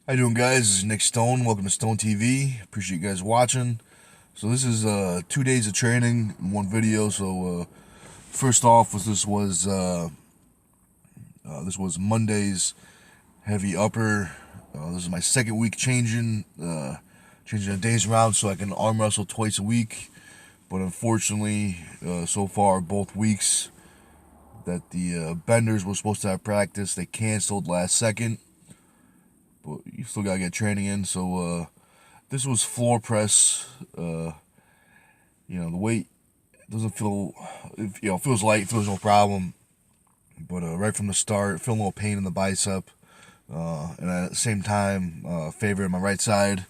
How you doing, guys? This is Nick Stone. Welcome to Stone TV. Appreciate you guys watching. So this is 2 days of training in one video. So first off, this was Monday's heavy upper. This is my second week changing the days around so I can arm wrestle twice a week. But unfortunately, so far both weeks that the benders were supposed to have practice, they canceled last second. But you still gotta get training in. So this was floor press. The weight doesn't feel, it feels light, feels no problem. But right from the start, feeling a little pain in the bicep, and at the same time, favoring my right side.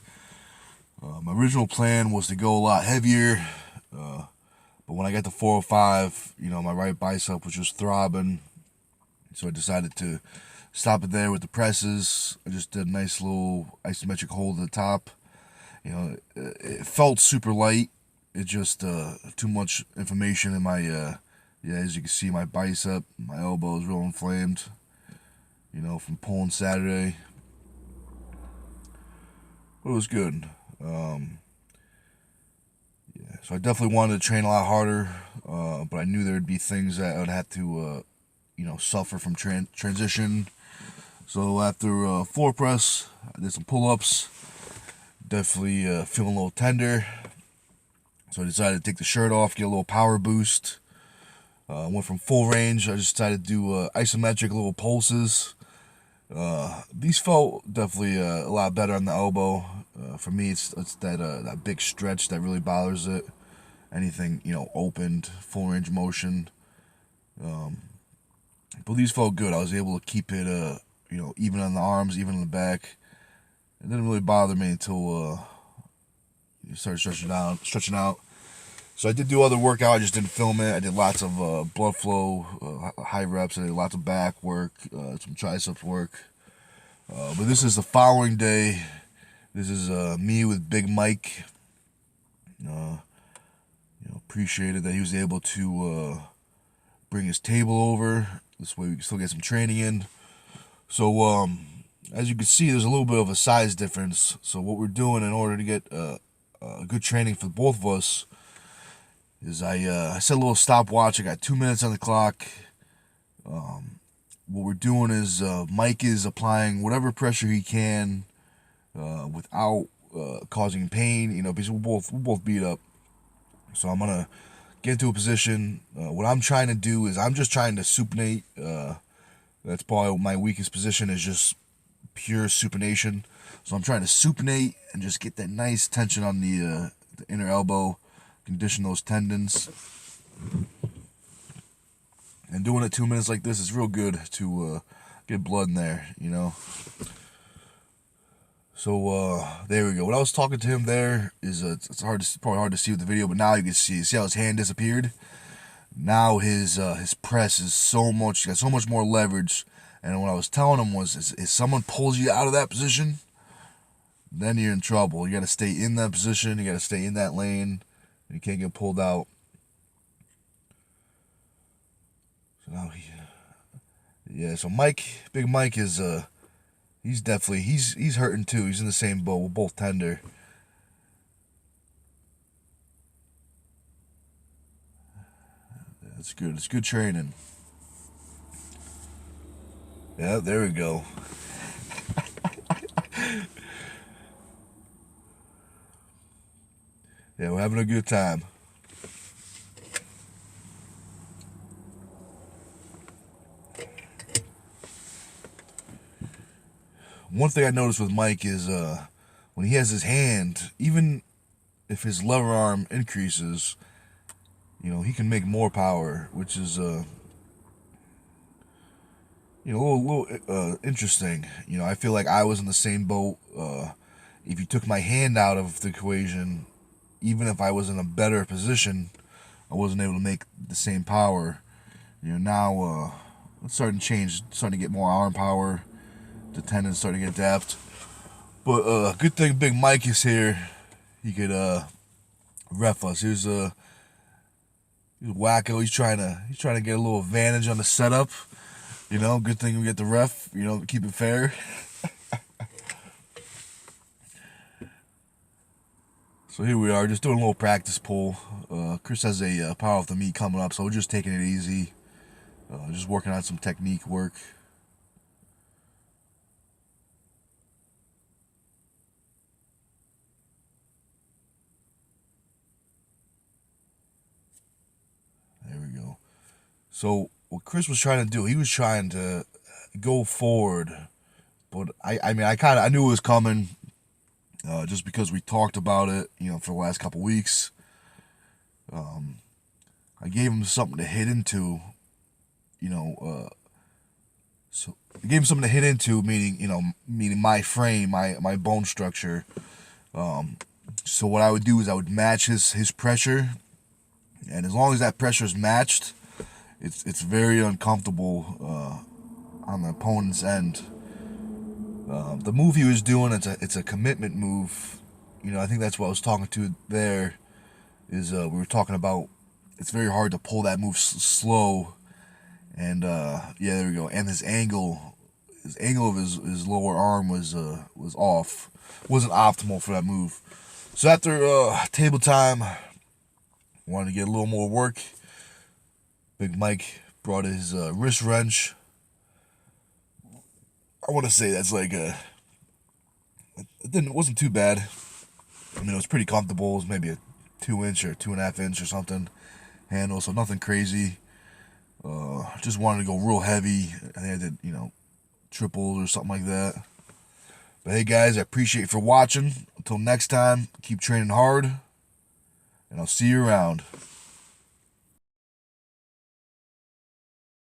My original plan was to go a lot heavier, but when I got to 405, my right bicep was just throbbing, so I decided to stop it there with the presses. I just did a nice little isometric hold at the top. It felt super light. It just too much information in my as you can see, my bicep, my elbow is real inflamed. From pulling Saturday, but it was good. So I definitely wanted to train a lot harder, but I knew there would be things that I would have to, suffer from transition. So after floor press, I did some pull-ups. Definitely feeling a little tender. So I decided to take the shirt off, get a little power boost. Went from full range. I just decided to do isometric little pulses. These felt definitely a lot better on the elbow. For me, it's that big stretch that really bothers it. Anything opened, full range of motion. But these felt good. I was able to keep it even on the arms, even on the back. It didn't really bother me until you started stretching out. So I did do other workout. I just didn't film it. I did lots of blood flow, high reps. I did lots of back work, some triceps work. But this is the following day. This is me with Big Mike. Appreciated that he was able to bring his table over. This way we can still get some training in. So as you can see, there's a little bit of a size difference. So what we're doing in order to get good training for both of us is I set a little stopwatch. I got 2 minutes on the clock. What we're doing is Mike is applying whatever pressure he can without causing pain. Because we're both beat up. So I'm gonna get into a position. What I'm trying to do is I'm just trying to supinate. That's probably my weakest position, is just pure supination. So I'm trying to supinate and just get that nice tension on the inner elbow, condition those tendons. And doing it 2 minutes like this is real good to get blood in there, So there we go. When I was talking to him there, it's probably hard to see with the video, but now you can see how his hand disappeared. Now his press is he's got so much more leverage. And what I was telling him was, if someone pulls you out of that position, then you're in trouble. You got to stay in that position. You got to stay in that lane. And you can't get pulled out. So now so Big Mike is he's hurting too. He's in the same boat. We're both tender. That's good. It's good training. Yeah, there we go. Yeah, we're having a good time. One thing I noticed with Mike is when he has his hand, even if his lever arm increases, he can make more power, which is a little interesting. I feel like I was in the same boat. If you took my hand out of the equation, even if I was in a better position, I wasn't able to make the same power. Now it's starting to change, starting to get more arm power. The tendons starting to get depth. But good thing Big Mike is here. He could ref us. Here's wacko. He's trying to get a little advantage on the setup. Good thing we get the ref. Keep it fair. So here we are, just doing a little practice pull. Chris has a power off the meet coming up, so we're just taking it easy. Just working on some technique work. There we go. So what Chris was trying to do, he was trying to go forward, but I mean, I knew it was coming, just because we talked about it, for the last couple weeks. I gave him something to hit into, so I gave him something to hit into, meaning my frame, my bone structure. So what I would do is I would match his pressure, and as long as that pressure is matched, it's very uncomfortable on the opponent's end. The move he was doing, it's a commitment move. I think that's what I was talking to there. Is we were talking about it's very hard to pull that move slow, and yeah, there we go. And his angle of his lower arm was off, wasn't optimal for that move. So after table time, wanted to get a little more work. Big Mike brought his wrist wrench. I want to say that's like it wasn't too bad. I mean, it was pretty comfortable. It was maybe a 2-inch or 2.5-inch or something handle, so nothing crazy. Just wanted to go real heavy. I think I did, triples or something like that. But hey guys, I appreciate you for watching. Until next time, keep training hard, and I'll see you around.